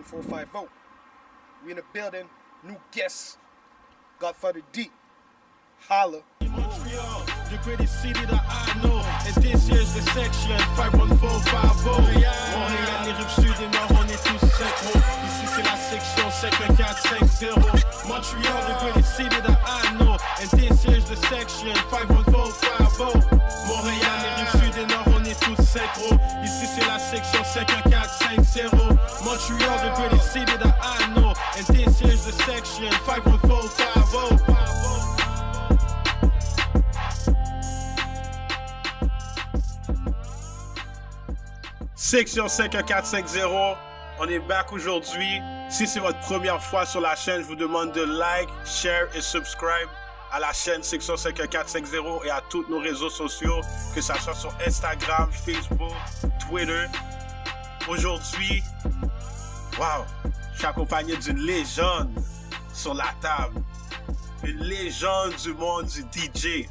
51450. We in the building. New guest. Godfather D. Holla. Montreal, the greatest city that I know. And this here's the section 51450. Montréal, les rives sud et nord, on est tous synchro. Ici c'est la section 51450. Montreal, the greatest city that I know. And this here's the section 51450. Montréal, les rives sud et nord, on est tous synchro. Ici c'est la section 51450. Montreal, the greatest city that I know. And this here's the section 51450. Section 51450, on est back aujourd'hui. Si c'est votre première fois sur la chaîne, je vous demande de like, share et subscribe à la chaîne Section 51450 et à tous nos réseaux sociaux, que ça soit sur Instagram, Facebook, Twitter. Aujourd'hui, wow, je suis accompagné d'une légende sur la table. Une légende du monde du DJ.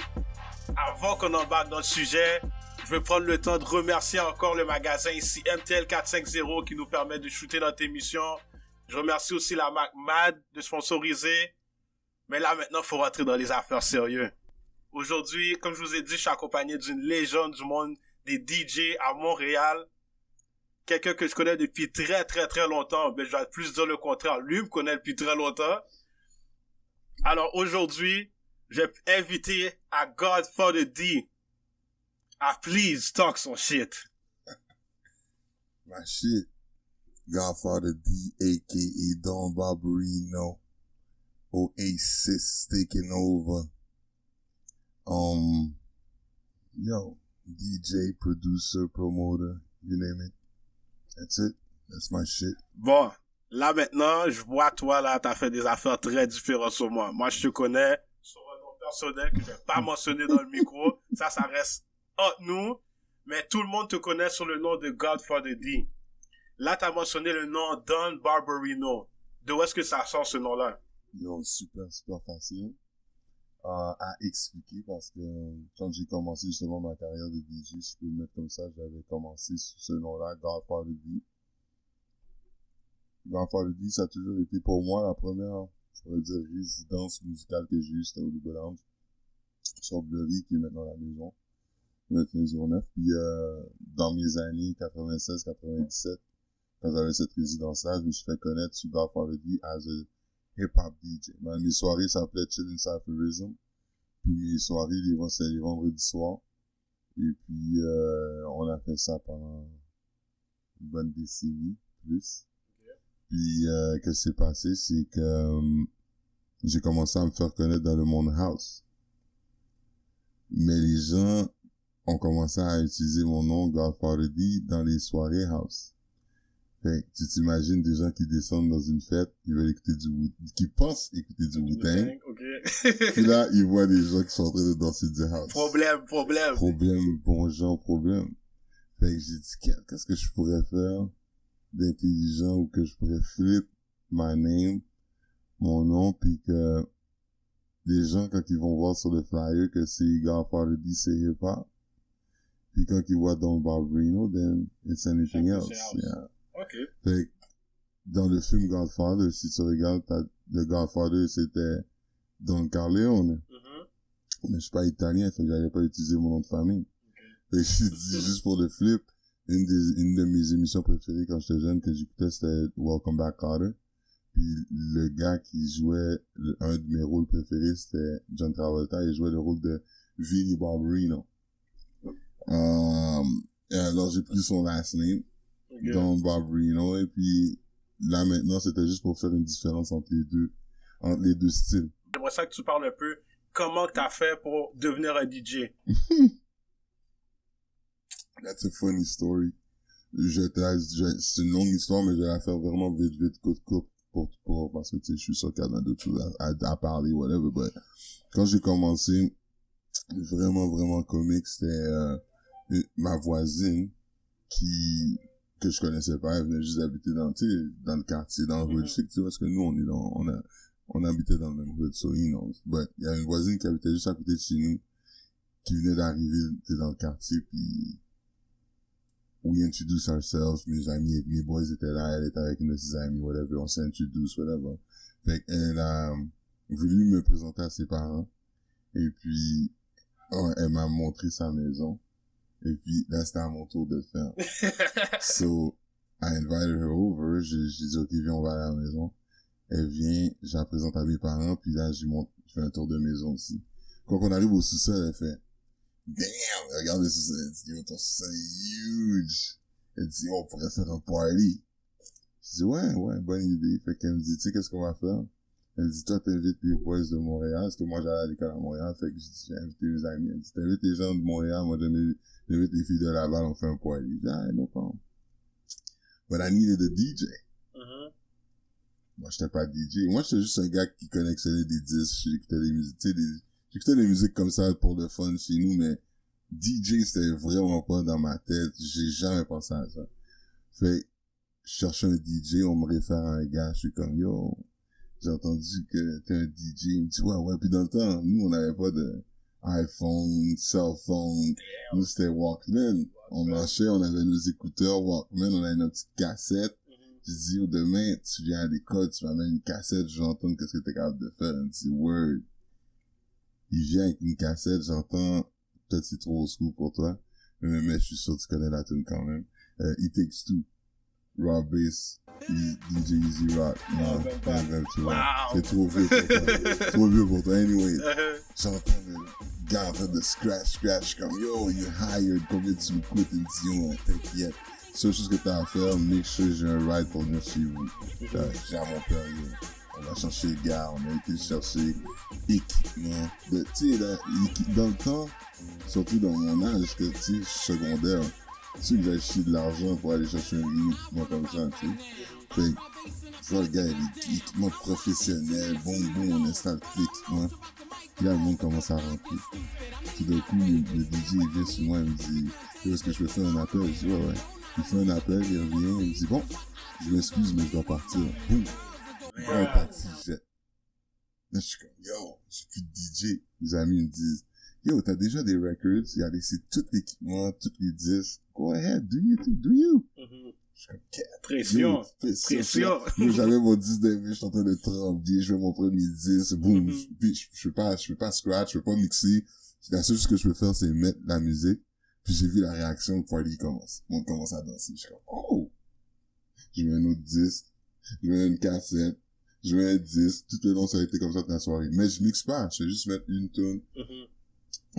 Avant qu'on embarque dans le sujet, je vais prendre le temps de remercier encore le magasin ici, MTL 450, qui nous permet de shooter notre émission. Je remercie aussi la marque MAD de sponsoriser. Mais là, maintenant, il faut rentrer dans les affaires sérieuses. Aujourd'hui, comme je vous ai dit, je suis accompagné d'une légende du monde des DJ à Montréal. Quelqu'un que je connais depuis très, très, très longtemps. Ben, je vais plus dire le contraire. Lui me connaît depuis très longtemps. Alors, aujourd'hui, je vais inviter à Godfather D. Please talk some shit. My shit. Godfather D, a.k.a. Don Barbarino. Oasis taking over. Yo, DJ, producer, promoter, you name it. That's it. That's my shit. Bon, là maintenant, je vois toi là, t'as fait des affaires très différentes sur moi. Moi, je te connais sur un nom personnel que je vais pas mentionner dans le micro. Ça reste entre nous, mais tout le monde te connaît sur le nom de Godfather D. Là, t'as mentionné le nom Don Barbarino. De où est-ce que ça sort ce nom-là? Yo, super facile à expliquer parce que quand j'ai commencé justement ma carrière de DJ, je peux le mettre comme ça, j'avais commencé sous ce nom-là, Godfather D. Godfather D, ça a toujours été pour moi la première, je pourrais dire, résidence musicale que j'ai eue, c'était au Double Lounge, sur Bleury, qui est maintenant la maison. 2109. Puis dans mes années 96-97, quand j'avais cette résidence-là, je me suis fait connaître sous Godfather D as a hip-hop DJ. Mes soirées s'appelaient Chillin' Cypherism. Puis mes soirées, c'est les vendredis soirs. Et puis on a fait ça pendant une bonne décennie, plus. Okay. Puis qu'est-ce qui s'est passé, c'est que j'ai commencé à me faire connaître dans le monde house. Mais les gens ont commencé à utiliser mon nom Godfather D dans les soirées house. Fait que tu t'imagines des gens qui descendent dans une fête, ils veulent écouter qui pensent écouter du Wu-Tang. Okay. Puis là, ils voient des gens qui sont en train de danser du house. Problème. Bon genre, problème. Fait que j'ai dit, qu'est-ce que je pourrais faire d'intelligent ou que je pourrais flip my name, mon nom, puis que les gens, quand ils vont voir sur le flyer que c'est Godfather D, c'est hip-hop. Puis quand ils voient Don Barbarino, then it's anything else. Yeah. OK. Fait que dans le film Godfather, si tu regardes, le Godfather, c'était Don Corleone. Mais je suis pas italien, fait que j'allais pas utiliser mon nom de famille. Okay. Fait que j'ai dit, juste pour le flip, une de mes émissions préférées quand j'étais jeune que j'écoutais, c'était Welcome Back Kotter. Puis le gars qui jouait un de mes rôles préférés, c'était John Travolta. Il jouait le rôle de Vinnie Barbarino. Et alors j'ai pris son last name, okay. Don Barbarino, et puis là maintenant c'était juste pour faire une différence entre les deux styles. J'aimerais ça que tu parles un peu comment t'as fait pour devenir un DJ. That's a funny story. C'est une longue histoire, mais je vais la faire vraiment vite, coupe parce que tu sais, je suis sûr qu'il y a d'autres choses à parler, whatever, but quand j'ai commencé, vraiment comique, c'était ma voisine que je connaissais pas, elle venait juste habiter dans le quartier, dans le hood, tu sais, parce que nous, on habitait dans le même hood, so you know. But, il y a une voisine qui habitait juste à côté de chez nous, qui venait d'arriver, dans le quartier, puis we introduce ourselves, mes boys étaient là, elle était avec une de ses amies, whatever, on s'est introduce, whatever. Fait qu'elle a voulu me présenter à ses parents, et puis, elle m'a montré sa maison, et puis, là, c'était à mon tour de le faire. So, I invited her over, j'ai dit, ok, viens, on va à la maison. Elle vient, je la présente à mes parents, puis là, je fais un tour de maison aussi. Quand on arrive au sous-sol, elle fait, damn, regarde le sous-sol, elle dit, yo, ton sous-sol est huge. Elle dit, on pourrait faire un party. Je dis, ouais, bonne idée. Fait qu'elle me dit, tu sais, qu'est-ce qu'on va faire? Elle dit, toi, t'invites les boys de Montréal, parce que moi, j'allais à l'école à Montréal, fait que j'ai invité mes amis. Elle dit, t'invites les gens de Montréal, moi, j'invite les filles de Laval, on fait un party. Je dis, ah, no problem. But I needed a DJ. Moi, j'étais pas DJ. Moi, j'étais juste un gars qui collectionnait des disques, j'écoutais des musiques, tu sais, j'écoutais des musiques comme ça pour le fun chez nous, mais DJ, c'était vraiment pas dans ma tête. J'ai jamais pensé à ça. Fait, je cherchais un DJ, on me réfère à un gars, je suis comme, yo, j'ai entendu que t'es un DJ. Il me dit, ouais. Puis dans le temps, nous, on n'avait pas de iPhone, cell phone. Nous, c'était Walkman. On marchait, on avait nos écouteurs Walkman, on avait notre petite cassette. J'ai dit, oh, demain, tu viens à l'école, tu m'amènes une cassette, je vais entendre qu'est-ce que t'es capable de faire. Il me dit, word. Il vient avec une cassette, j'entends, peut-être c'est trop old school pour toi, mais je suis sûr que tu connais la tune quand même. It Takes Two. Raw Bass, DJ Easy Rock. Non, même, tu vois. C'est trop vieux pour toi. Trop vieux pour toi. Anyway, j'entends le gars en train de scratch, comme, yo, you hired, combien tu me coûtes? Il me dit, yo, t'inquiète. Seule chose que t'as à faire, make sure j'ai un ride pour venir chez vous. J'ai à mon père, yo. On a cherché le gars, on a été chercher équipement. Tu sais, là, dans le temps, surtout dans mon âge, que tu sais, secondaire, tu sais que j'avais chié de l'argent pour aller chercher un équipement comme ça, tu sais. Fait que, je vois le gars, il a l'équipement professionnel, bon, on installe tout l'équipement. Puis là, le monde commence à rentrer. Tout d'un coup, le DJ, il vient sur moi, il me dit, est-ce que je peux faire un appel? Je dis, ouais. Il fait un appel, il revient, il me dit, bon, je m'excuse, mais je dois partir. Boum! Un taxi jet. Là, je suis comme, yo, j'ai plus de DJ. Les amis me disent, yo, t'as déjà des records, il a laissé tout l'équipement, tous les disques. Go ahead, do you? Je suis comme, pression. Moi, j'avais mon disque je suis en train de trembler, je fais mon premier disque, boum. Puis, je peux pas scratch, je peux pas mixer. La seule chose que je peux faire, c'est mettre la musique. Puis j'ai vu la réaction, le party commence. On commence à danser. Je suis comme, oh! Je mets un autre disque, je mets une cassette, je mets un disque. Tout le long, ça a été comme ça toute la soirée. Mais je mixe pas, je vais juste mettre une tune.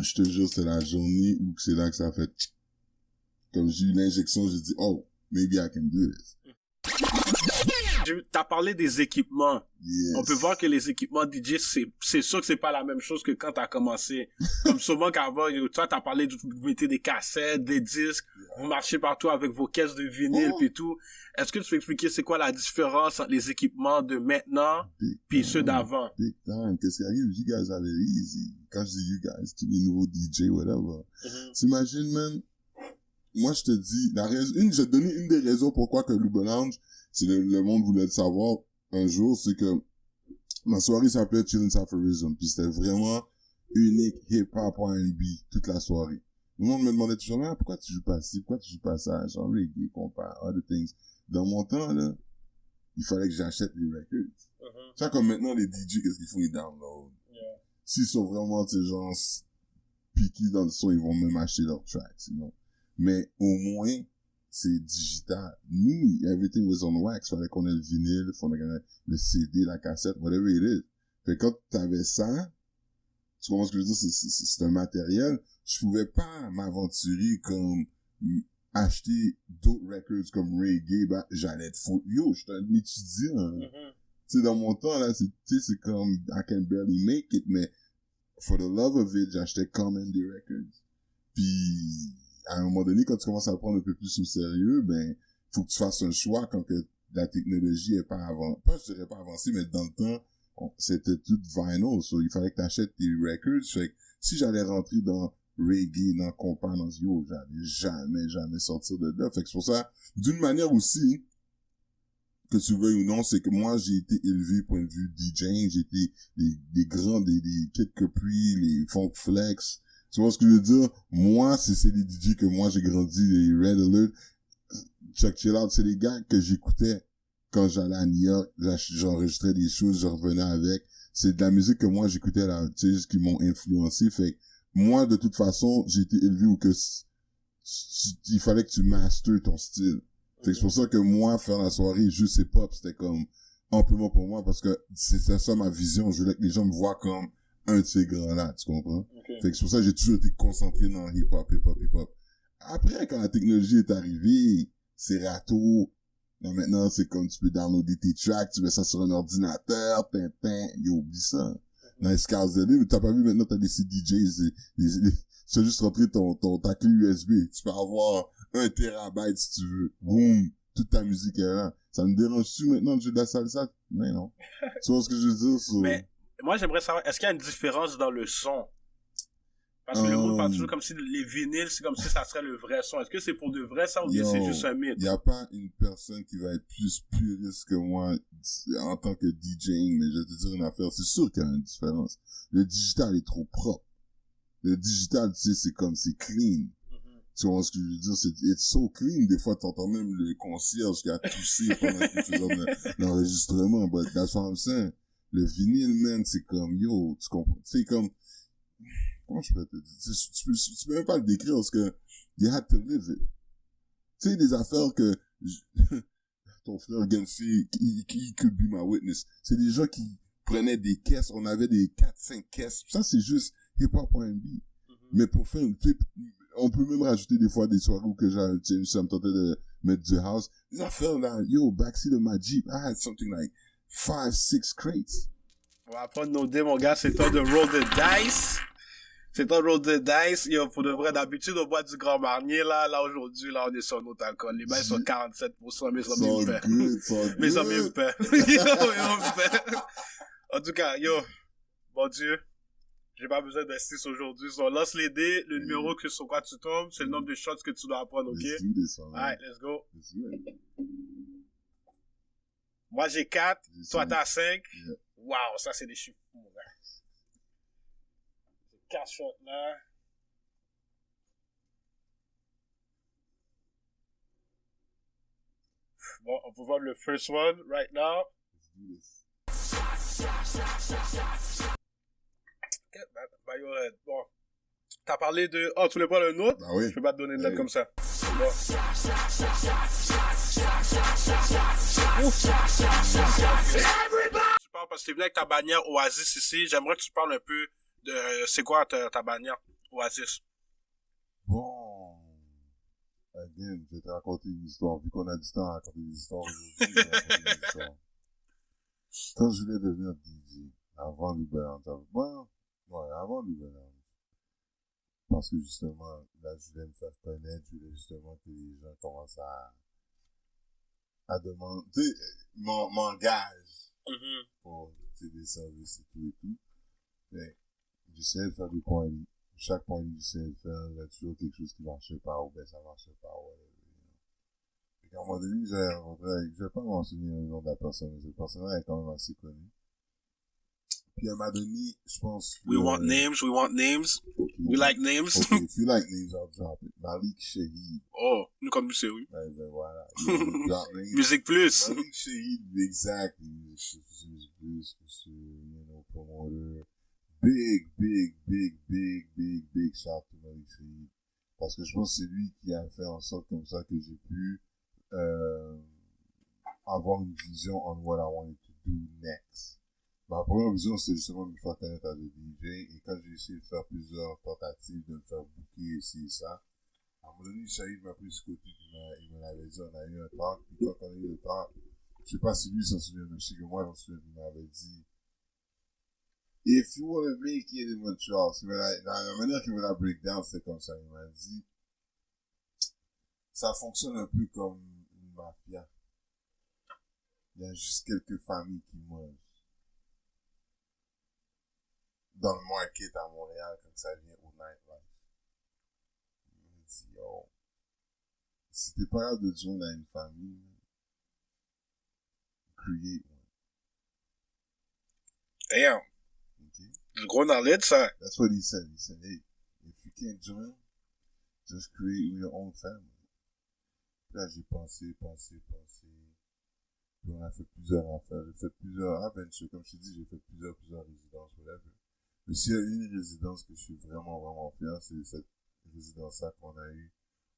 Je te jure, c'est la journée où c'est là que ça a fait. Comme j'ai eu l'injection, j'ai dit, oh, maybe I can do this. T'as parlé des équipements. Yes. On peut voir que les équipements DJ, c'est sûr que c'est pas la même chose que quand t'as commencé. Comme souvent qu'avant, toi, t'as parlé de vous mettez des cassettes, des disques, vous marchez partout avec vos caisses de vinyle puis tout. Est-ce que tu peux expliquer c'est quoi la différence entre les équipements de maintenant puis ceux d'avant? Big time. Qu'est-ce qui arrive? You guys have it easy. Quand je dis you guys, tous les nouveaux DJ, whatever. T'imagines, man? Moi, je te dis, je vais te donner une des raisons pourquoi que Lou Lounge, si le monde voulait le savoir un jour, c'est que ma soirée s'appelait Chillin' Saphorism, puis c'était vraiment unique, hip-hop, R&B, toute la soirée. Le monde me demandait toujours, mais pourquoi tu joues pas ci, pourquoi tu joues pas ça, genre reggae, compas, other things. Dans mon temps, là, il fallait que j'achète les records. Tu sais, comme maintenant, les DJ, qu'est-ce qu'ils font? Ils download. S'ils sont vraiment, ces gens piqués dans le son, ils vont même acheter leurs tracks, you know. Mais au moins, c'est digital. Nous, everything was on wax. Fallait qu'on ait le vinyle, fallait qu'on ait le CD, la cassette, whatever it is. Fait que quand t'avais ça, tu comprends ce que je veux dire? C'est un matériel. Je pouvais pas m'aventurer comme acheter d'autres records comme reggae. Bah, j'allais être fou. Yo, j'étais un étudiant. Tu sais, dans mon temps, là, c'est comme I can barely make it, mais for the love of it, j'achetais quand même des records. Puis, à un moment donné, quand tu commences à le prendre un peu plus au sérieux, ben, faut que tu fasses un choix quand que la technologie est pas je dirais pas avancée, mais dans le temps, c'était tout vinyl, so il fallait que t'achètes tes records. Fait que si j'allais rentrer dans reggae, dans compas, dans yo, j'allais jamais sortir de là. Fait que c'est pour ça, d'une manière aussi, que tu veuilles ou non, c'est que moi, j'ai été élevé point de vue DJing, j'ai été des grands, des Kid Capri, les Funk Flex. Tu vois ce que je veux dire? Moi, c'est les DJ que moi j'ai grandi, les Red Alert. Chuck Chill Out, c'est les gars que j'écoutais quand j'allais à New York. J'enregistrais des choses, je revenais avec. C'est de la musique que moi j'écoutais là, tu sais, qui m'ont influencé. Fait que moi, de toute façon, j'ai été élevé où que il fallait que tu masters ton style. Fait que c'est pour ça que moi, faire la soirée juste hip-hop, c'était comme amplement pour moi, parce que c'était ça ma vision. Je voulais que les gens me voient comme un de ces grands-là, tu comprends? Okay. Fait que c'est pour ça que j'ai toujours été concentré dans hip-hop, hip-hop, hip-hop. Après, quand la technologie est arrivée, c'est râteau. Là, maintenant, c'est comme tu peux downloader tes tracks, tu mets ça sur un ordinateur, tintin, oublie ça. Dans les SCARZD, mais t'as pas vu maintenant, t'as des CDJs, tu as juste rentré ta clé USB. Tu peux avoir 1 terabyte si tu veux. Boum! Toute ta musique est là. Ça me dérange-tu maintenant de jouer de la salsa? Mais non. Tu vois ce que je veux dire? Mais, moi, j'aimerais savoir, est-ce qu'il y a une différence dans le son? Parce que le monde parle toujours comme si les vinyles, c'est comme si ça serait le vrai son. Est-ce que c'est pour de vrai ça ou bien c'est juste un mythe? Y a pas une personne qui va être plus puriste que moi en tant que DJing, mais je vais te dire une affaire, c'est sûr qu'il y a une différence. Le digital est trop propre. Le digital, tu sais, c'est comme, c'est clean. Tu vois ce que je veux dire? C'est it's so clean. Des fois, t'entends même le concierge qui a toussé pendant qu'il faisait l'enregistrement. But that's what I'm saying. Le vinyle, man, c'est comme, yo, tu comprends? C'est comme, comment je peux te dire? Tu peux même pas le décrire parce que you had to live it. Tu sais, des affaires que ton frère Genfi, he could be my witness. C'est des gens qui prenaient des caisses. On avait des 4-5 caisses. Ça, c'est juste hip-hop R&B. Mais pour faire une clip, on peut même rajouter des fois des soirées où que ça me tentait de mettre du house. Des affaires là, yo, backseat de ma Jeep, I had something like 5-6 crates. On va prendre nos dés, mon gars, c'est temps de roll the dice. C'est temps de roll the dice. Yo, pour de vrai, d'habitude, on boit du Grand Marnier, là, aujourd'hui, là, on est sur notre alcool. Les bains sont 47%, mais ça m'aime pas. Mais ça m'aime pas. En tout cas, yo, bon Dieu. J'ai pas besoin d'insiste aujourd'hui. So, lance les dés, le numéro que sur quoi tu tombes, c'est le nombre de shots que tu dois apprendre, ok? Let's do this one, Alright, let's go. Let's do it. Moi, j'ai 4, toi, t'as 5. Yeah. Wow, ça, c'est des chiffres, mon gars. J'ai 4 shots, là. Bon, on peut voir le first one, right now. Let's do this. Get back by your head. Bon. T'as parlé de... Oh, tu voulais pas le nôtre? Ah oui. Je peux pas te donner une note Oui. comme ça. Bon. Tu parles parce que tu es venu avec ta bannière Oasis ici. J'aimerais que tu parles un peu de... C'est quoi ta bannière Oasis? Bon. Again, je vais te raconter une histoire. Vu qu'on a du temps à raconter des histoires aujourd'hui, je vais raconter une histoire. Quand je voulais devenir DJ, avant Louis-Bellance, avant Louis-Bellance, parce que justement, là, je voulais me faire connaître, je voulais justement que les gens commencent à demander, tu sais, m'engage pour, tu sais, des services et tout. Mais, j'essayais de faire des points. Chaque point que j'essayais de faire, il y a toujours quelque chose qui marchait pas, ou ben ça marchait pas, ouais. Et qu'à un moment donné, j'ai rencontré avec, je vais pas mentionner le nom de la personne, mais cette personne-là est quand même assez connue. Puis elle m'a donné, je pense... We want names. Okay. We like names. Okay, if you like names, I'll drop it. Malik Shahid. Oh, nous comme c'est oui. Ben voilà. You drop names. Musique plus. Malik Shahid, exactly. Music plus, promoter. Big shout to Malik Shahid. Parce que je pense que c'est lui qui a fait en sorte comme ça que j'ai pu avoir une vision on what I wanted to do next. Ma première vision, c'était justement de me faire connaître à des DJ, et quand j'ai essayé de faire plusieurs tentatives, de me faire booker ici et ça, à un moment donné, Shahid m'a pris ce côté, il me l'avait dit, on a eu un talk, puis quand on a eu le talk, je sais pas si lui s'en souvient, mais je sais que moi, j'en souviens, il m'avait dit, if you want to make it in Montreal, la manière qu'il me l'a breakdown, c'est comme ça, il m'a dit, ça fonctionne un peu comme une mafia. Il y a juste quelques familles qui mangent. Dans le market à Montréal, quand ça vient au nightlife. Il me dit, yo, si t'es pas capable de joindre à une famille, create one. Damn. Okay? Le gros knowledge, ça. That's what he said. He said, hey, if you can't join, just create your own family. là, j'ai pensé. Puis on a fait plusieurs affaires. J'ai fait plusieurs aventures. Comme je te dis, j'ai fait plusieurs résidences, whatever. Mais s'il y a une résidence que je suis vraiment fier, c'est cette résidence-là qu'on a eue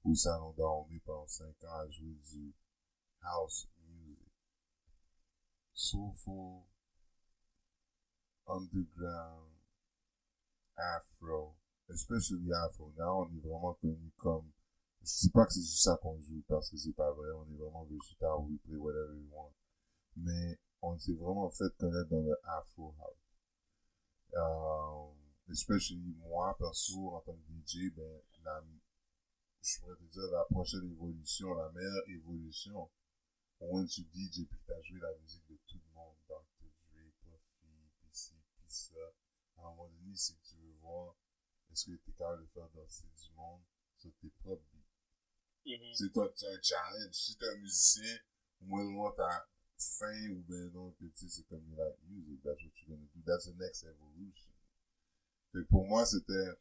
au Salon d'Armée pendant 5 ans à jouer du house music. Soulful, underground, afro, especially afro. Là, on est vraiment connu comme, je dis pas que c'est juste ça qu'on joue parce que c'est pas vrai, on est vraiment versatile, we play whatever we want. Mais on s'est vraiment fait connaître dans le afro house. Especially moi, perso, en tant que DJ, ben, je pourrais te dire la prochaine évolution, la meilleure évolution, when tu DJ puis t'as joué la musique de tout le monde, Dr. Dre, Puffy, puis ci, puis ça, à un moment donné, c'est que tu veux voir, est-ce que t'es capable de faire danser du monde sur tes propres beats. C'est toi, tu as un challenge. Si t'es un musicien, moi, t'as faim ou ben non, que tu sais, c'est comme you like music, that's what you're gonna do, that's the next evolution. Fait que pour moi, c'était,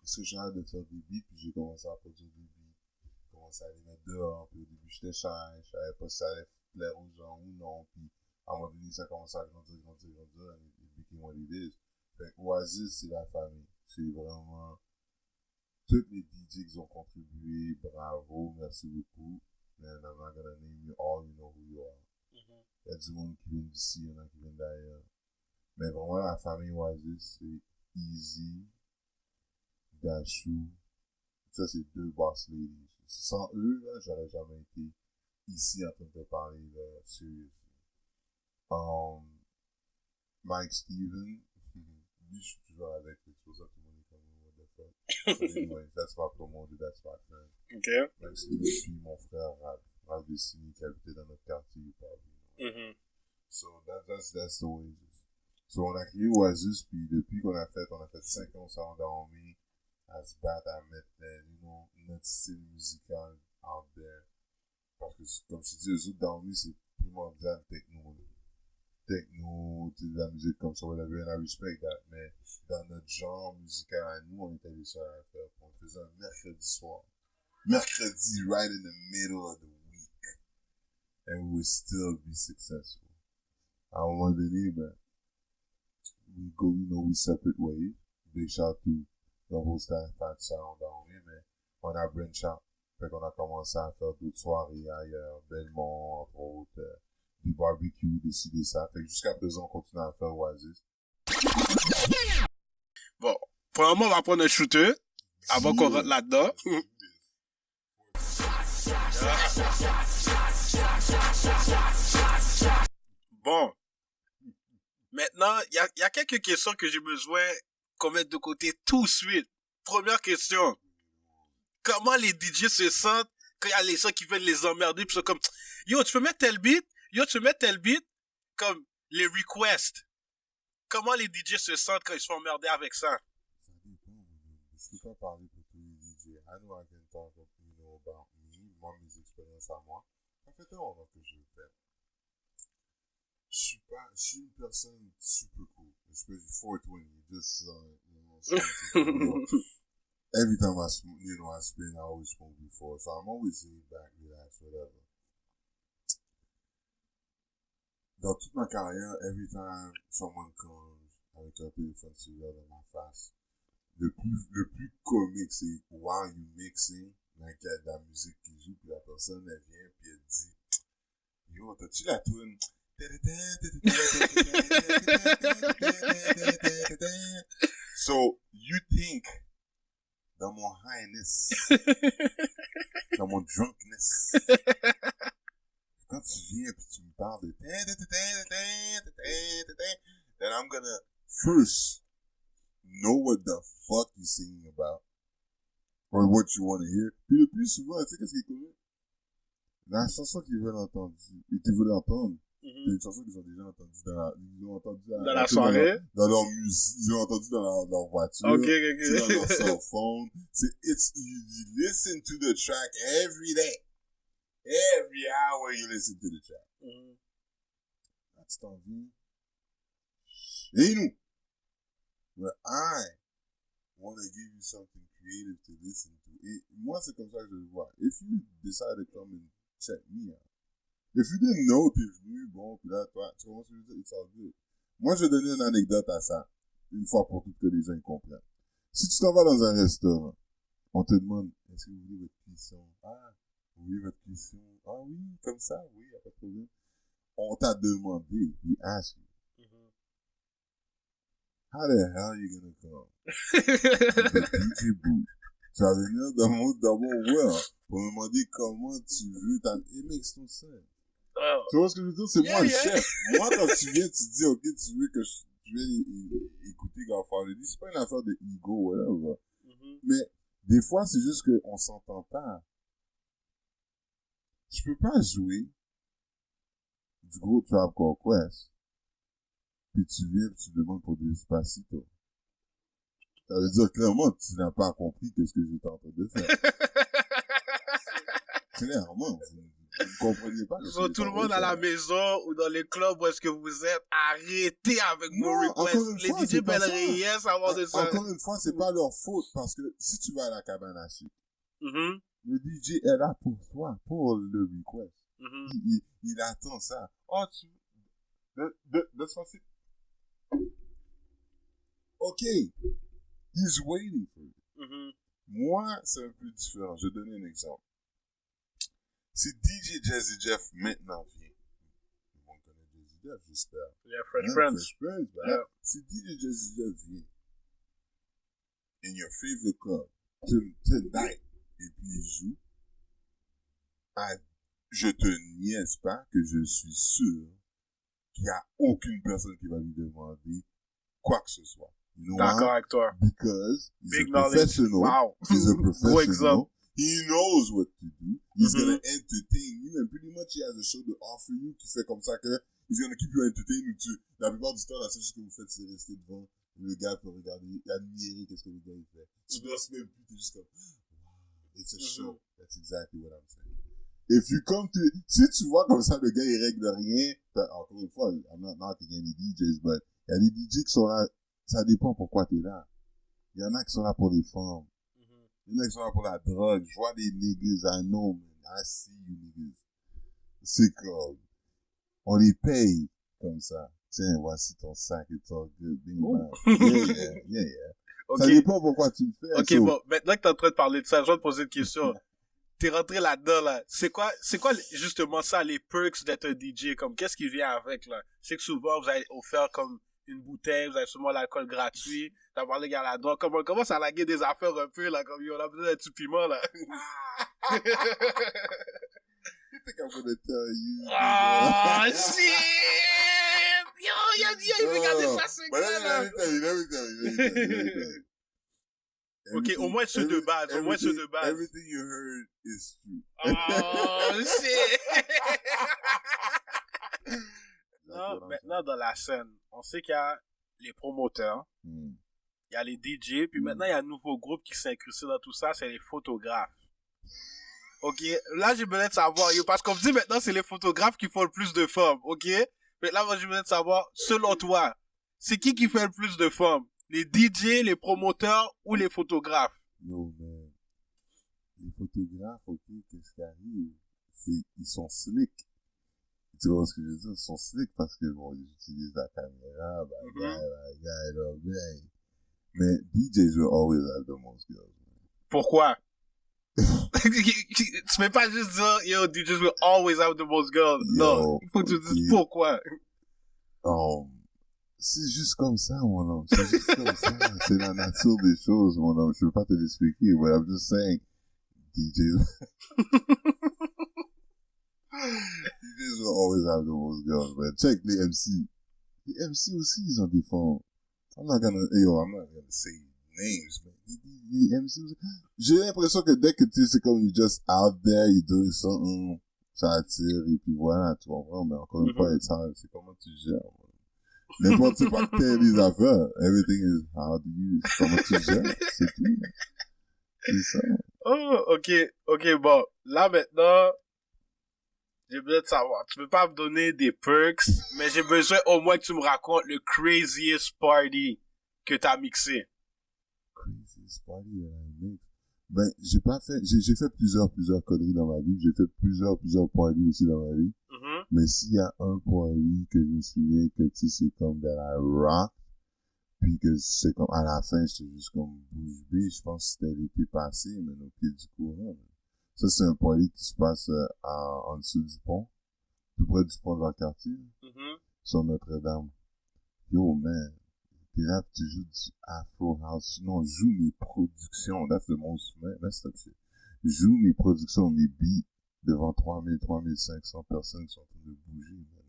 est-ce que j'ai hâte de faire des beats, puis j'ai commencé à produire des beats, j'ai commencé à les mettre dehors, puis au début, j'étais shy, je savais pas si ça allait plaire aux gens ou non, puis à un moment donné, ça a commencé à grandir, and it became what it is. Fait que Oasis, c'est la famille. C'est vraiment, tous les DJ qui ont contribué, bravo, merci beaucoup. Man, I'm not gonna name you all, you know who you are. Il y a du monde qui vient d'ici, il y en a qui viennent d'ailleurs. Mais vraiment, la famille Oasis, c'est Easy, Dashu. Ça, c'est 2 boss ladies. Sans eux, là, j'aurais jamais été ici en train de te parler, là, seriously. Mike Steven, lui, je suis toujours avec, c'est pour ça que tout le monde est comme, what the fuck. But anyway, that's my promoter, that's my friend. OK. Mike Steven, puis mon frère, Rap Destiny, qui habitait dans notre quartier, probably. So, that's the way it is. So, on a créé Oasis, puis depuis qu'on a fait 5 ans au Salon d'Armée, à se battre, à mettre, notre style musical out there. Parce que, comme je te dis, eux autres d'Armée, c'est primordial techno, là. Techno, tu sais, de la musique comme ça, whatever, and I respect that. Mais, dans notre genre musical à nous, on était les seuls à le faire. On le faisait un mercredi soir. Mercredi, right in the middle of the week. And we would still be successful. À un moment donné, ben, we separate ways. Big shout to the whole staff at Sound Down, mais on a branch out. Fait qu'on a commencé à faire d'autres soirées ailleurs, Belmont, entre autres, des barbecues, des ça. Fait que jusqu'à présent, on continue à faire Oasis. Bon, premièrement, on va prendre un shooter avant qu'on rentre là-dedans. Bon. Maintenant, il y a quelques questions que j'ai besoin qu'on mette de côté tout de suite. Première question. Comment les DJ se sentent quand il y a les gens qui veulent les emmerder, puis sont comme, yo, tu peux mettre tel beat? Comme les requests. Comment les DJ se sentent quand ils sont emmerdés avec ça? Ça dépend. Je peux pas parler pour tous les DJ. I know I can talk about me, moi, mes expériences à moi. Ça fait très longtemps que je le fais. Je suis une personne super cool. Especially 420. Just, every time I spin, I always smoke before. So I'm always laid back, relaxed, whatever. Dans toute ma carrière, every time someone comes avec un téléphone cellulaire dans ma face, le plus comique, c'est while you mixing, like, il y a de la musique qui joue, puis la personne, elle vient, puis elle dit, yo, t'as-tu la toune? So, you think, dans mon highness, dans mon drunkness, quand tu viens et tu me parles de then I'm gonna first know what the fuck you're singing about or what you want to hear. Puis le plus souvent, tu sais qu'est-ce qui est cool? La chanson qu'ils veulent entendre, c'est une chanson qu'ils ont déjà entendue dans la soirée, dans leur musique, ils l'ont entendue dans leur voiture, dans leur cell phone. You listen to the track every day. Every hour you listen to the track. Là, tu t'en viens chez nous. But I want to give you something creative to listen to. Et moi, c'est comme ça que je le vois. If you decide to come and check me out, if you didn't know, t'es venu, bon, puis là, toi, tu commences à dire, it's all good. Moi, je vais donner une anecdote à ça, une fois pour toutes que les gens y comprennent. Si tu t'en vas dans un restaurant, on te demande, est-ce que vous voulez votre cuisson? Ah, oui, votre cuisson. Ah oui, comme ça, oui, y a pas de problème. On t'a demandé, we asked you, how the hell are you gonna come? The DJ booth. Tu vas venir dans mon world pour me demander comment tu veux it makes no sense. Oh. Tu vois ce que je veux dire? C'est moi le chef. Moi, quand tu viens, tu dis, OK, tu veux que je vienne écouter Godfather. C'est pas une affaire de ego, whatever. Mais, des fois, c'est juste qu'on s'entend pas. Je peux pas jouer du gros Tribe Called Quest, puis tu viens et tu demandes pour des Despacito. Ça veut dire clairement que tu n'as pas compris qu'est-ce que j'étais en train de faire. Clairement, vous ne compreniez pas. Tout le monde à la maison ou dans les clubs où est-ce que vous êtes, arrêtez avec vos requests. Les DJ Bel Reyes, avant de ça. Encore une fois, c'est pas leur faute, parce que si tu vas à la cabane à sucre, le DJ est là pour toi, pour le request. Il attend ça. Oh, tu... Laisse passer. OK. He's waiting for you. Moi, c'est un peu différent. Je vais donner un exemple. Si DJ Jazzy Jeff maintenant vient, tout le monde connaît Jazzy Jeff, j'espère. Yeah, Fresh Prince. Fresh Prince, bah, yeah. Si DJ Jazzy Jeff vient, in your favorite club, tonight, et puis il joue, je te niaise pas que je suis sûr qu'il n'y a aucune personne qui va lui demander quoi que ce soit. You know D'accord why? avec toi. Because he's Big a professional. Wow. He's a professional. exemple. He knows what to do. He's gonna entertain you, and pretty much he has a show to offer you qui fait comme ça que he's gonna keep you entertained. La plupart du temps, la seule chose que vous faites, c'est rester devant. Le gars peut regarder, admirer qu'est-ce que le gars il fait. Tu dois se même plus, t'es juste comme, wow, it's a show. That's exactly what I'm saying. If you come to, si tu vois comme ça, le gars il règle rien, encore une fois, I'm not knocking any DJs, but il y a des DJs qui sont là, ça dépend pourquoi t'es là. Il y en a qui sont là pour les femmes. Il y en a qui sont là pour la drogue. Je vois des niggas, I know, man. I see you niggas. C'est comme, on les paye comme ça. Tiens, voici ton sac, it's all good. Bing bang. Yeah. Okay. Ça dépend pourquoi tu le fais. Ok, bon, maintenant que t'es en train de parler de ça, je vais te poser une question. T'es rentré là-dedans, là. C'est quoi justement ça, les perks d'être un DJ? Comme, qu'est-ce qui vient avec, là? Je sais que souvent, vous avez offert comme une bouteille, vous avez souvent l'alcool gratuit, t'as parlé à la drogue, comme on commence à laguer des affaires un peu, là, comme on a besoin d'un petit piment, là. You think I'm gonna tell you? Ah, shit! Yo, il veut garder ça secret, là. Let me tell you. Ok, au moins ceux de base, Everything you heard is true. Oh, shit! Non, maintenant, dans la scène, on sait qu'il y a les promoteurs, il y a les DJ, puis maintenant, il y a un nouveau groupe qui s'est incrusté dans tout ça, c'est les photographes. Ok? Là, j'ai besoin de savoir, parce qu'on me dit maintenant, c'est les photographes qui font le plus de femmes, ok? Mais là, moi, j'ai besoin de savoir, selon toi, c'est qui fait le plus de femmes? Les DJ, les promoteurs ou les photographes? Yo, man. Les photographes, ok, qu'est-ce qui arrive? Ils sont slick. Tu vois ce que je veux dire? Ils sont slick parce que, bon, ils utilisent la caméra, mais DJs will always have the most girls. Man. Pourquoi? Tu peux pas juste dire, yo, DJs will always have the most girls. Non, il faut que tu dises pourquoi. C'est juste comme ça, mon homme. C'est juste comme ça. C'est la nature des choses, mon homme. Je peux pas te l'expliquer, but I'm just saying, DJs will always have the most girls, man. Check les MC. Les MC aussi, ils ont des femmes. I'm not gonna say names, man. Les MC aussi. J'ai l'impression que dès que tu sais comme you just out there, you doing something, ça attire, et puis voilà, tu comprends, mais encore une fois, c'est comment tu gères, man. N'importe quoi que t'aies des affaires, everything is how do you, comment tu gères, c'est tout. C'est ça. Oh, ok, bon. Là, maintenant, j'ai besoin de savoir. Tu peux pas me donner des perks, mais j'ai besoin au moins que tu me racontes le craziest party que t'as mixé. Craziest party that I mix. Ben, j'ai fait plusieurs conneries dans ma vie. J'ai fait plusieurs parties aussi dans ma vie. Mhm. Mais s'il y a un party que je me souviens que, tu sais, c'est comme de la rock, puis que c'est comme, à la fin, j'étais juste comme bouche bée. Je pense que c'était l'été passé, mais au pied du courant. Ça, c'est un party qui se passe en dessous du pont, tout près du pont de Valcartier, Mhm. sur Notre-Dame. Yo, man. Puis là, tu joues du Afro House. Non, joue mes productions. That's the most, man. That's the shit. Joue mes productions, mes beats devant 3500 personnes qui sont en train de bouger. Man.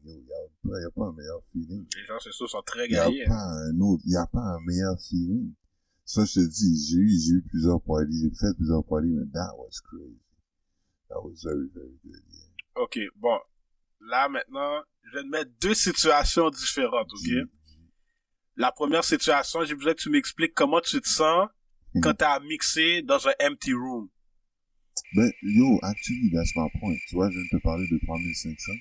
Yo, y a pas un meilleur feeling. Les gens, c'est sûr, sont très Y a gaillés. pas un meilleur feeling. Ça, je te dis, j'ai eu plusieurs parties. J'ai fait plusieurs parties, mais that was crazy. That was very, very good, yeah. OK, bon. Là, maintenant, je vais te mettre deux situations différentes, OK? La première situation, j'ai besoin que tu m'expliques comment tu te sens quand t'as mixé dans un empty room. Ben, yo, actually, that's my point. Tu vois, je viens de te parler de 3500.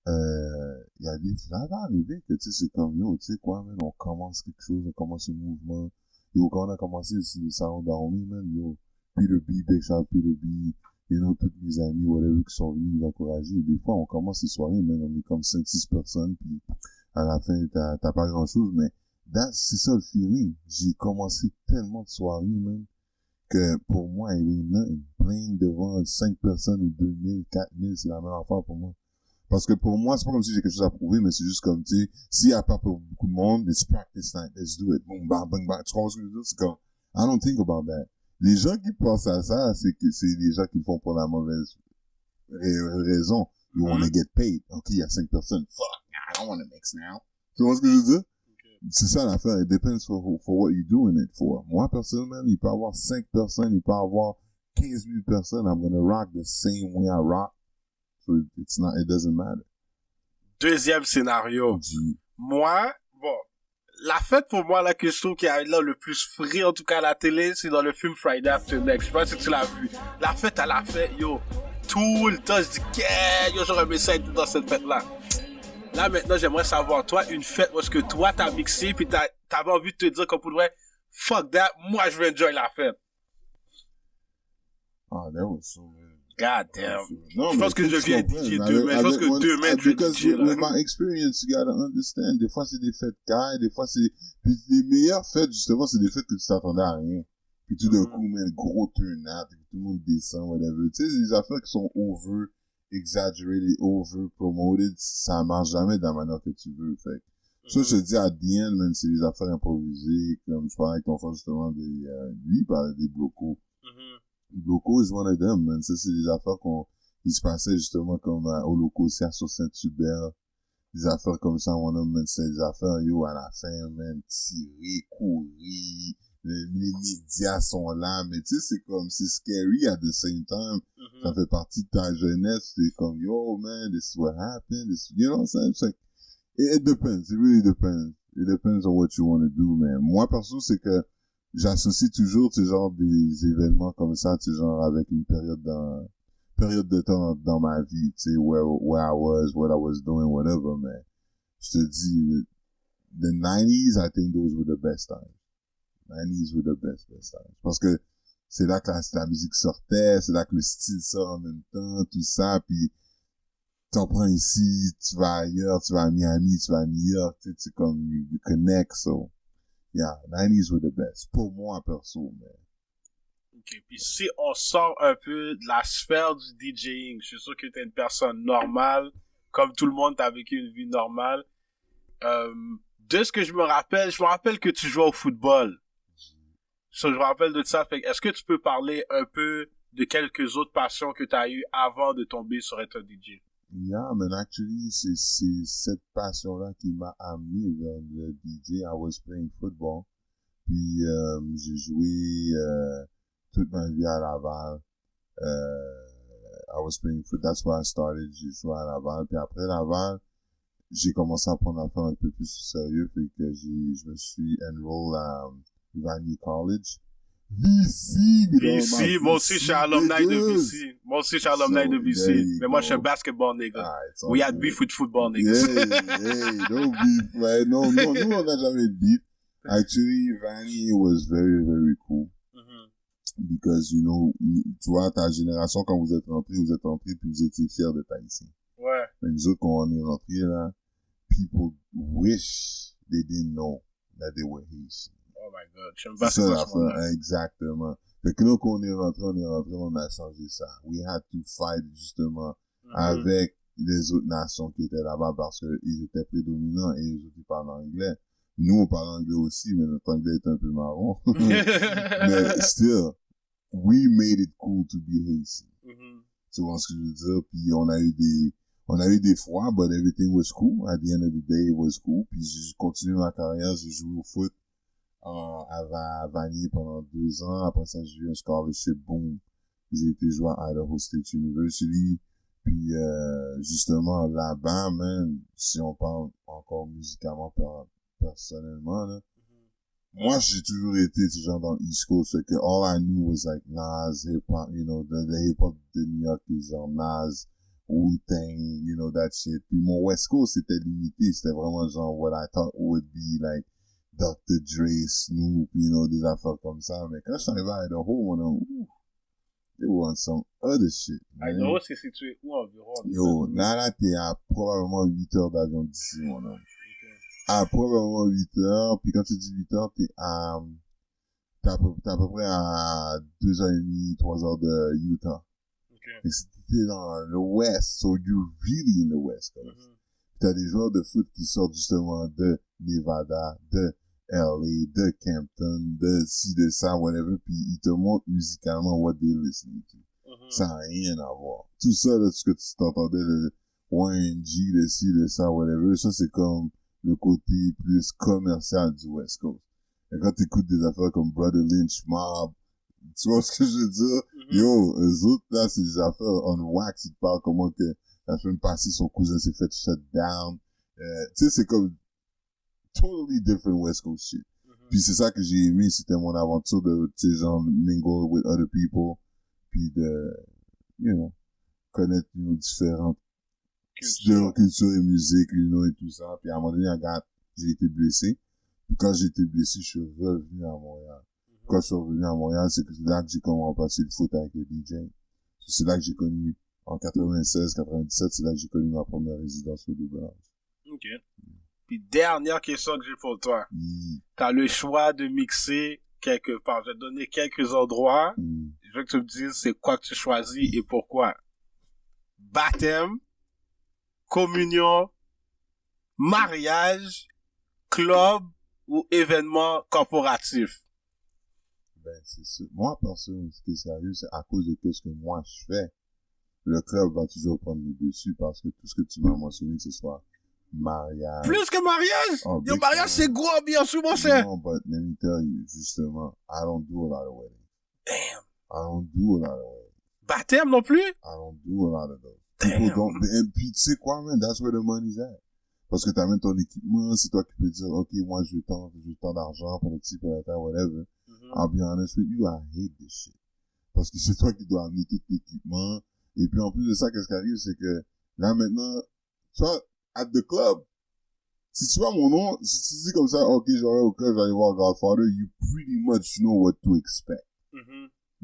Il y a des, ça va arriver que, tu sais, c'est comme, yo, tu sais quoi, man, on commence quelque chose, on commence un mouvement. Yo, quand on a commencé le salon d'armée, man, yo, Peter B, Big Shot, Peter B, you know, tous mes amis, whatever, qui sont venus nous encourager. Et des fois, on commence les soirées, man, on est comme 5-6 personnes, puis à la fin, t'as pas grand chose, mais c'est ça le feeling. J'ai commencé tellement de soirées, man, que pour moi, il est plein devant 5 personnes ou 2000, 4000, c'est la même affaire pour moi. Parce que pour moi, c'est pas comme si j'ai quelque chose à prouver, mais c'est juste comme, tu sais, s'il y a pas pour beaucoup de monde, let's practice night, let's do it, boom, bang, bang, bang. Tu comprends ce que je veux dire? C'est comme, I don't think about that. Les gens qui pensent à ça, c'est que c'est les gens qui le font pour la mauvaise raison. You wanna get paid. Ok, il y a 5 personnes. Fuck, I don't wanna mix now. Tu vois ce que je veux dire? Okay. C'est ça l'affaire. It depends for what you're doing it for. Moi, personnellement, il peut y avoir 5 personnes, il peut y avoir 15 000 personnes. I'm gonna rock the same way I rock. So it doesn't matter. Deuxième scénario. Moi, bon, la fête pour moi, là, que je trouve qu'il y a là le plus free, en tout cas à la télé, c'est dans le film Friday After Next. Je sais pas si tu l'as vu. La fête à la fête, yo. Tout le temps, je dis, yeah, yo, j'aurais aimé ça être dans cette fête-là. Là, maintenant, j'aimerais savoir, toi, une fête où est-ce que toi, t'as mixé, puis t'avais envie de te dire comme pour vrai, fuck that, moi, je veux enjoy la fête. Ah, that was so good. God damn. Non, je pense que je viens DJ demain. Je pense que demain, je vais DJ là. With my experience, you gotta understand. Des fois, c'est des fêtes cailles, des fois, c'est, puis les meilleures fêtes, justement, c'est des fêtes que tu t'attendais à rien. Puis tout d'un coup, man, gros turn-out, tout le monde descend, whatever. Tu sais, les affaires qui sont over exaggerated, over promoted, ça marche jamais de la manière que tu veux. Fait ça, je te dis, à the end, man, c'est des affaires improvisées, comme je parlais avec ton frère, justement, lui, il parlait des blocos. Bloco is one of them, man. Ça, c'est des affaires il se passait justement comme au Locosia sur Saint-Hubert. Des affaires comme ça, one of them, man. C'est des affaires, yo, à la fin, man, tirer, courir. Les médias sont là, mais tu sais, c'est comme, c'est scary at the same time. Ça fait partie de ta jeunesse. C'est comme, yo, man, this is what happened. You know what I'm saying? It's like, it depends. It really depends. It depends on what you want to do, man. Moi, perso, c'est que, j'associe toujours, tu sais, genre, des événements comme ça, tu sais, genre, avec une période de temps dans ma vie, tu sais, where I was, what I was doing, whatever, mais je te dis, the 90s, I think those were the best times. 90s were the best times. Parce que c'est là que la musique sortait, c'est là que le style sort en même temps, tout ça, puis t'en prends ici, tu vas ailleurs, tu vas à Miami, tu vas à New York, tu sais, comme, you connect, so. Yeah, 90s were the best. Pour moi, perso, mais. Ok, puis si on sort un peu de la sphère du DJing, je suis sûr que t'es une personne normale, comme tout le monde, t'as vécu une vie normale. De ce que je me rappelle que tu jouais au football. Je me rappelle de ça. Est-ce que tu peux parler un peu de quelques autres passions que t'as eues avant de tomber sur être un DJ? Yeah, man, actually, c'est cette passion-là qui m'a amené vers le DJ. I was playing football. Puis, j'ai joué, toute ma vie à Laval. I was playing football. That's where I started. J'ai joué à Laval. Puis après Laval, j'ai commencé à prendre l'affaire un peu plus au sérieux. Fait que je me suis enrollé à Vanier College. VC, moi aussi, je suis alumni de VC. Moi aussi, je suis alumni de VC. Mais moi, je suis un basketball nigga. We had beef with football niggas. Hey, no beef, man. No, nous, on n'a jamais de beef. Actually, Vanny was very, very cool. Because, you know, tu vois, ta génération, quand vous êtes rentrés puis vous étiez fiers d'être haïtiens. Ouais. Mais nous autres, quand on est rentrés, là, people wish they didn't know that they were Haitian. Oh my god. Je me C'est bats ça sur l'affaire, ça. exactement. Fait que là, quand on est rentré, on a changé ça. We had to fight, justement, avec les autres nations qui étaient là-bas parce qu'ils étaient prédominants et ils aussi parlent anglais. Nous, on parle anglais aussi, mais notre anglais est un peu marron. Mais still, we made it cool to be Haitian. Tu vois ce que je veux dire? Puis on a eu des fois, but everything was cool. At the end of the day, it was cool. Puis j'ai continué ma carrière, j'ai joué au foot à Vanier pendant 2 ans. Après ça, j'ai eu un scholarship, boom. J'ai été jouer à Idaho State University. Puis justement, là-bas, man, si on parle encore musicalement personnellement, là, moi, j'ai toujours été ce genre dans l'East Coast, so que all I knew was like Nas, hip-hop, you know, the hip-hop de New York, genre Nas, Wu-Tang, you know, that shit. Puis mon West Coast, c'était limité, c'était vraiment genre what I thought would be like Dr. Dre, Snoop, you know, des affaires comme ça. Mais quand je suis arrivé à Idaho, they were on some other shit. Idaho, c'est situé où environ? Yo, là, t'es à probablement 8 heures d'avion d'ici, mon homme. À probablement 8 heures, puis quand tu dis 8 heures, t'es à peu près à 2h30, 3 heures de Utah. Et c'était dans le West, so you're really in the West Coast. T'as des joueurs de foot qui sortent justement de Nevada, de LA, de Campton, de ci, de ça, whatever, puis ils te montrent musicalement what they're listening to. Ça n'a rien à voir. Tout ça, là, ce que tu t'entendais, le YNG, le ci, le ça, whatever, ça c'est comme le côté plus commercial du West Coast. Et quand t'écoutes des affaires comme Brother Lynch, Mob, tu vois ce que je veux dire? Yo, eux autres, là, c'est des affaires on wax, ils te parlent comment que la semaine passée, son cousin s'est fait shut down. Tu sais, c'est comme totally different West Coast shit. Puis c'est ça que j'ai aimé, c'était mon aventure de, tu sais, genre, mingle with other people, puis de, you know, connaître, you know, différentes culture et musique, you know, et tout ça. Puis à un moment donné, j'ai été blessé. Puis quand j'ai été blessé, je suis revenu à Montréal. Quand je suis revenu à Montréal, c'est là que j'ai commencé à passer le foot avec le DJ. C'est là que j'ai connu, en 96, 97, c'est là que j'ai connu ma première résidence au Double House. Ok. Puis dernière question que j'ai pour toi. T'as le choix de mixer quelque part. Je vais te donner quelques endroits. Je veux que tu me dises c'est quoi que tu choisis et pourquoi. Baptême, communion, mariage, club ou événement corporatif. Ben, c'est ça. Moi, personnellement, ce qui est sérieux, c'est à cause de ce que moi je fais. Le club va toujours prendre le dessus parce que tout ce que tu m'as mentionné, que ce soit mariage. Plus que mariage? Oh, Yo, mariage, c'est gros, bien sûr, mon cher. Non, but let me tell you, justement, I don't do a lot of weddings. Damn. I don't do a lot of weddings. Baptême non plus? I don't do a lot of those. People don't, et puis tu sais quoi, man, that's where the money's at. Parce que t'amènes ton équipement, c'est toi qui peux dire, ok, moi je veux tant d'argent pour le petit, pour la terre, whatever. I'll be honest with you, I hate this shit. Parce que c'est toi qui dois amener tout l'équipement. Et puis en plus de ça, qu'est-ce qui arrive, c'est que là maintenant, tu vois, at the club, si tu vois mon nom, si tu dis comme ça, ok, j'aurais au club, j'allais voir Godfather, you pretty much know what to expect.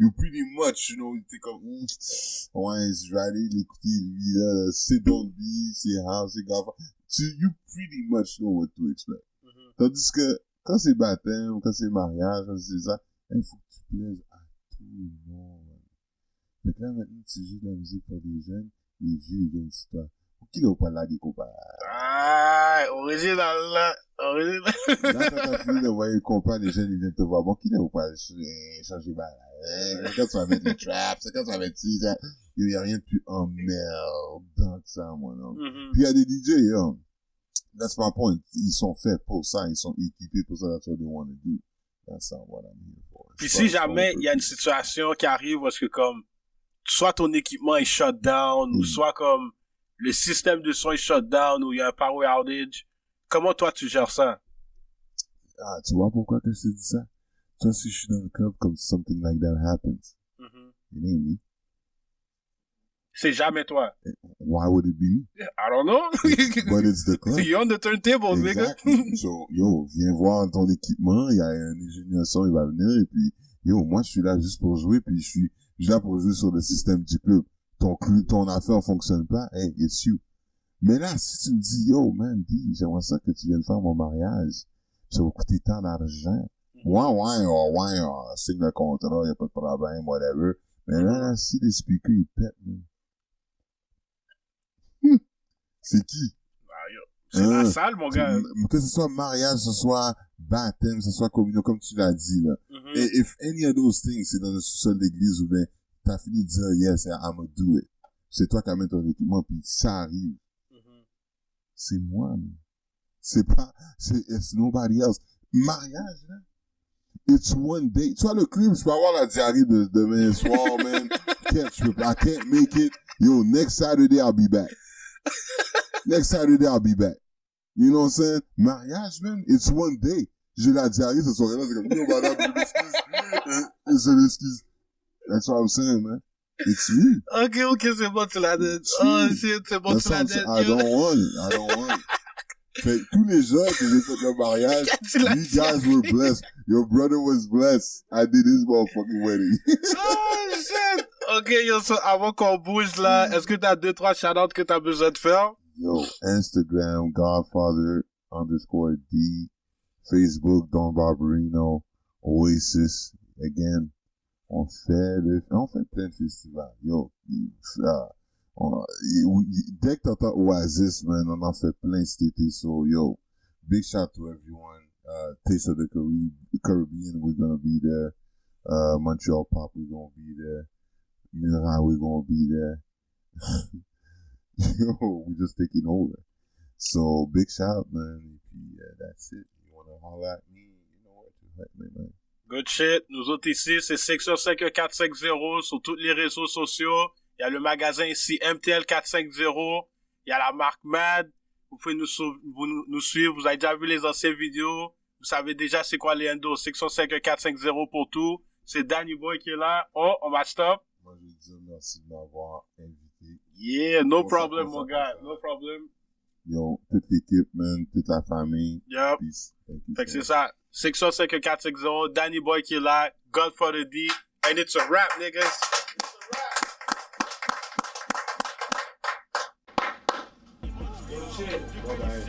You pretty much, you know, t'es comme, ouais, je vais aller l'écouter, lui, là, c'est Don't Be, c'est House, c'est Godfather. You pretty much know what to expect. Tandis que, quand c'est baptême, quand c'est mariage, quand c'est ça, il faut que tu plaises à tout le monde. Mais là, maintenant, tu joues de la musique pour des jeunes, les vieux, ils viennent sur toi. Qui n'a pas lagué, compas? Ah, original, là. Original. Là, quand t'as fini de voir les compas, les jeunes, ils viennent te voir. Bon, qui n'a pas changer ma quand tu vas mettre le trap, c'est quand tu vas mettre ci, ça. Il n'y a rien de plus emmerdant que ça, moi, non. Puis il y a des DJ, that's my point. Ils sont faits pour ça, ils sont équipés pour ça, that's what they want to do. That's what I'm here for. Puis si jamais il y a une situation qui arrive parce que comme, soit ton équipement est shut down, ou soit comme, le système de son est shut down, ou il y a un power outage, comment toi tu gères ça? Ah, tu vois pourquoi que je te dis ça? Toi, si je suis dans le club, comme something like that happens, it ain't me. C'est jamais toi. Why would it be me? I don't know. But it's the club. You're on the turntable, nigga. Exactly. So, yo, viens voir ton équipement, il y a un ingénieur son, il va venir, et puis Yo, moi, je suis là juste pour jouer, puis je suis là pour jouer sur le système du club. Ton affaire fonctionne pas, hey, it's you. Mais là, si tu me dis, yo, man, dis, j'aimerais ça que tu viennes faire mon mariage, ça va coûter tant d'argent. Ouais, signe le contrat, y a pas de problème, whatever. Mais là, si les speakers, ils pètent, man. C'est qui? C'est la salle, mon gars. Que ce soit mariage, que ce soit baptême, que ce soit communion, comme tu l'as dit, là. Et if any of those things, c'est dans le sous-sol d'église ou bien, t'as fini de dire, yes, I'm gonna do it. C'est toi qui amènes ton équipement, puis ça arrive. C'est moi, man. C'est pas, it's nobody else. Mariage, là. It's one day. Tu vois, le club, je peux avoir la diarrhée de demain soir, man. I can't make it. Yo, next Saturday, I'll be back. Next Saturday, I'll be back. You know what I'm saying? Mariage, man, it's one day. J'ai la diarrhée ce soir-là, c'est comme, yo, madame, c'est une excuse. That's what I'm saying, man. It's me. Ok, c'est bon, tu l'as dit. Oh, shit, c'est bon, tu l'as dit. I don't want it. Fait tous les gens que j'ai fait le mariage, you guys were blessed. Your brother was blessed. I did his motherfucking wedding. Oh, shit. Ok, yo, so, avant qu'on bouge, là, est-ce que t'as 2-3 shout-outs que t'as besoin de faire? Yo, Instagram, Godfather_D, Facebook, Don Barbarino, Oasis, again, on fait plein de festivals. Yo, dès que t'entends Oasis, man, on en fait plein cet été, so, yo, big shout to everyone. Taste of the Caribbean, we're gonna be there. Montreal Pop, we're gonna be there. Mineral, we're gonna be there. Yo, we're just taking over. So, big shout, man. That's it. You wanna holler at me? You know what to hit me, man. Good shit. Nous autres ici, c'est Section 5450 sur tous les réseaux sociaux. Il y a le magasin ici, MTL 450. Il y a la marque MAD. Vous pouvez nous suivre. Vous avez déjà vu les anciennes vidéos. Vous savez déjà c'est quoi les endos. Section 5450 pour tout. C'est Danny Boy qui est là. Oh, on va stop. Moi, je veux dire merci de m'avoir invité. Yeah, no problem, mon gars. No problem. Yo, toute l'équipe, man. Toute la famille. Yep. Peace. Fait que c'est ça. Section 5450. Danny Boy qui est là. Godfather D. And it's a rap, niggas. Shit. Bye-bye.